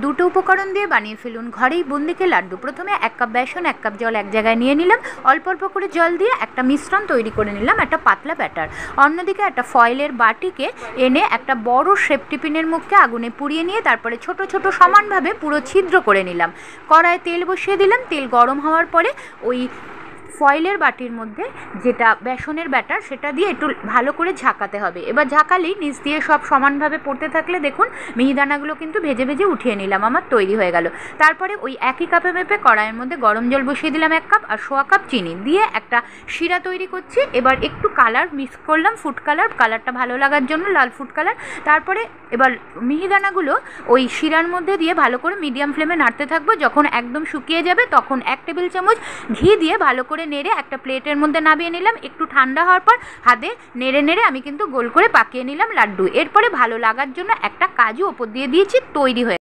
দুটো উপকরণ দিয়ে বানিয়ে ফেলুন ঘরেই বুন্দিকে লাড্ডু। প্রথমে 1 কাপ বেসন 1 কাপ জল এক জায়গায় নিয়ে নিলাম, অল্প অল্প করে জল দিয়ে একটা মিশ্রণ তৈরি করে নিলাম, একটা পাতলা ব্যাটার। অন্যদিকে একটা ফয়েলের বাটিকে এনে একটা বড় শেপ টিফিনের মুখকে আগুনে পুড়িয়ে নিয়ে তারপরে ছোট ছোট সমানভাবে পুরো ছিদ্র করে নিলাম। কড়াইয়ে তেল বসিয়ে দিলাম, তেল গরম হওয়ার পরে ওই ফয়েলের বাটির মধ্যে যেটা বেসনের ব্যাটার সেটা দিয়ে একটু ভালো করে ঝাঁকাতে হবে। এবার ঝাঁকালেই নিচ দিয়ে সব সমানভাবে পড়তে থাকলে দেখুন মিহিদানাগুলো কিন্তু ভেজে ভেজে উঠিয়ে নিলাম, আমার তৈরি হয়ে গেল। তারপরে ওই একই কাপে মেপে কড়াইয়ের মধ্যে গরম জল বসিয়ে দিলাম 1 কাপ, আর 1/4 কাপ চিনি দিয়ে একটা শিরা তৈরি করছি। এবার একটু কালার মিক্স করলাম, ফুড কালার, কালারটা ভালো লাগার জন্য লাল ফুড কালার। তারপরে এবার মিহিদানাগুলো ওই শিরার মধ্যে দিয়ে ভালো করে মিডিয়াম ফ্লেমে নাড়তে থাকবো। যখন একদম শুকিয়ে যাবে তখন 1 টেবিল চামচ ঘি দিয়ে ভালো করে নেড়ে একটা প্লেটের মধ্যে নামিয়ে নিলাম। একটু ঠান্ডা হওয়ার পর হাতে নেড়ে নেড়ে আমি কিন্তু গোল করে পাকিয়ে নিলাম লাড্ডু। এরপরে ভালো লাগার জন্য একটা কাজু ওপর দিয়ে দিয়েছি, তৈরি হয়ে